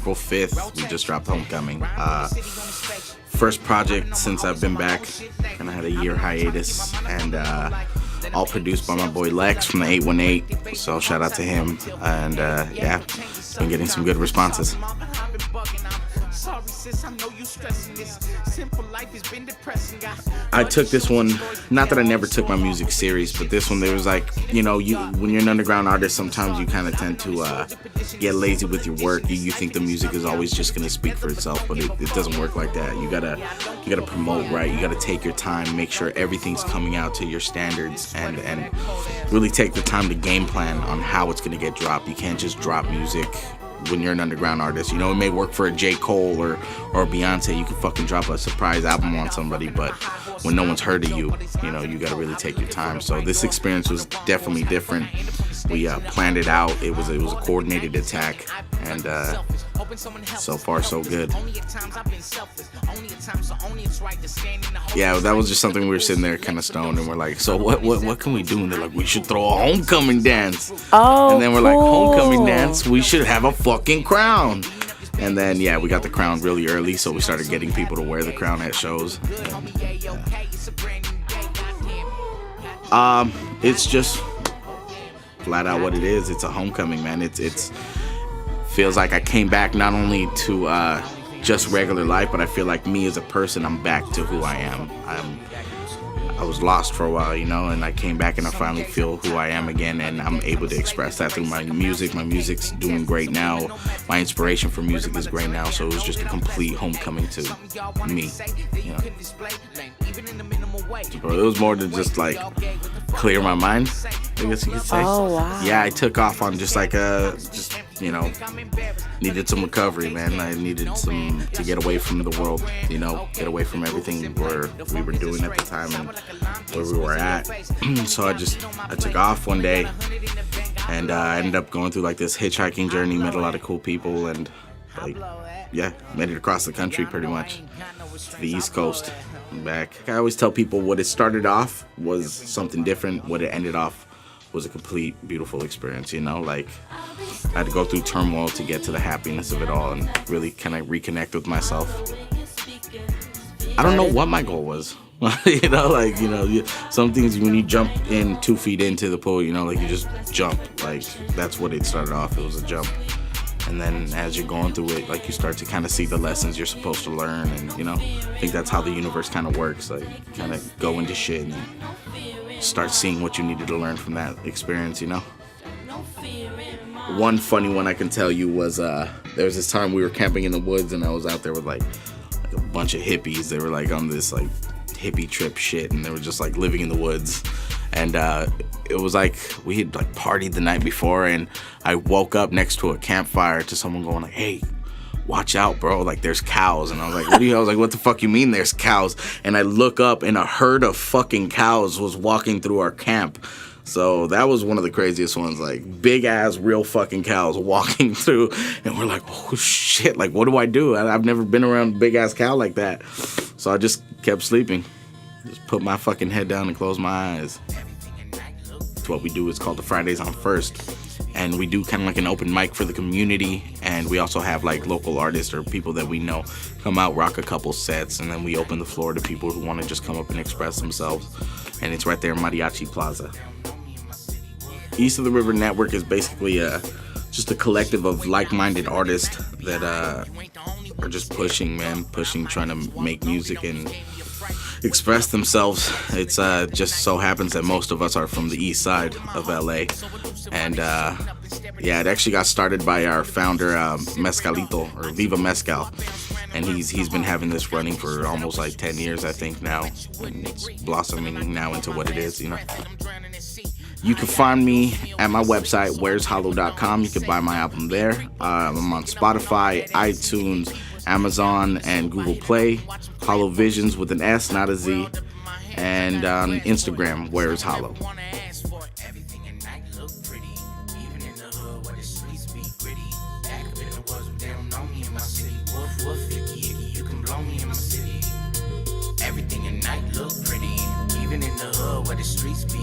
April 5th, we just dropped Homecoming. First project since I've been back. Kind of had a year hiatus, and all produced by my boy Lex from the 818. So shout out to him, and yeah, been getting some good responses. I took this one, not that I never took my music serious, but this one, there was like, you know, when you're an underground artist, sometimes you kind of tend to get lazy with your work. You think the music is always just going to speak for itself, but it doesn't work like that. You gotta promote right. You gotta take your time, make sure everything's coming out to your standards, and really take the time to game plan on how it's going to get dropped. You can't just drop music when you're an underground artist. You know, it may work for a J. Cole or Beyonce. You can fucking drop a surprise album on somebody, but when no one's heard of you, you know, you gotta really take your time. So this experience was definitely different. We planned it out. It was a coordinated attack, and so far so good. Yeah, that was just something we were sitting there kind of stoned, and we're like, so what can we do? And they're like, we should throw a homecoming dance. Oh, and then we're cool. like, homecoming dance? We should have a fucking crown. And then, yeah, we got the crown really early, so we started getting people to wear the crown at shows. And, it's just flat out what it is. It's a homecoming, man. It's feels like I came back not only to just regular life, but I feel like me as a person, I'm back to who I am. I was lost for a while, you know, and I came back and I finally feel who I am again, and I'm able to express that through my music. My music's doing great now. My inspiration for music is great now, so it was just a complete homecoming to me, you know. Bro, it was more than just like clear my mind, I guess you could say. Oh, wow. Yeah, I took off on just like you know, needed some recovery, man. I needed to get away from the world, you know, get away from everything we were doing at the time and where we were at. So I took off one day, and I ended up going through like this hitchhiking journey, met a lot of cool people, and like, yeah, made it across the country pretty much to the East Coast and back. I always tell people what it started off was something different. What it ended off was a complete beautiful experience, you know, like I had to go through turmoil to get to the happiness of it all and really kind of reconnect with myself. I don't know what my goal was. You know, like, you know, some things when you jump in 2 feet into the pool, you know, like you just jump, like that's what it started off. It was a jump. And then as you're going through it, like you start to kind of see the lessons you're supposed to learn. And, you know, I think that's how the universe kind of works. Like you kind of go into shit and start seeing what you needed to learn from that experience, you know. One funny one I can tell you was there was this time we were camping in the woods, and I was out there with like a bunch of hippies. They were like on this like hippie trip shit, and they were just like living in the woods. And it was like we had like partied the night before, and I woke up next to a campfire to someone going like, hey, watch out, bro, like there's cows. And I was like, I was like, what the fuck you mean there's cows? And I look up, and a herd of fucking cows was walking through our camp. So that was one of the craziest ones, like big ass real fucking cows walking through, and we're like, oh shit, like what do I do? I've never been around a big ass cow like that. So I just kept sleeping, just put my fucking head down and close my eyes. It's what we do. It's called the Fridays on First. And we do kind of like an open mic for the community, and we also have like local artists or people that we know come out, rock a couple sets, and then we open the floor to people who want to just come up and express themselves. And it's right there in Mariachi Plaza. East of the River Network is basically just a collective of like-minded artists that are just pushing, trying to make music and express themselves. It's just so happens that most of us are from the east side of LA. And yeah, it actually got started by our founder, Mezcalito, or Viva Mezcal. And he's been having this running for almost like 10 years, I think, now. And it's blossoming now into what it is, you know. You can find me at my website, where'shollow.com. You can buy my album there. I'm on Spotify, iTunes, Amazon, and Google Play. Hollow Visions with an S, not a Z. And on Instagram, Where's Hollow. Everything at night look pretty, even in the hood where the streets be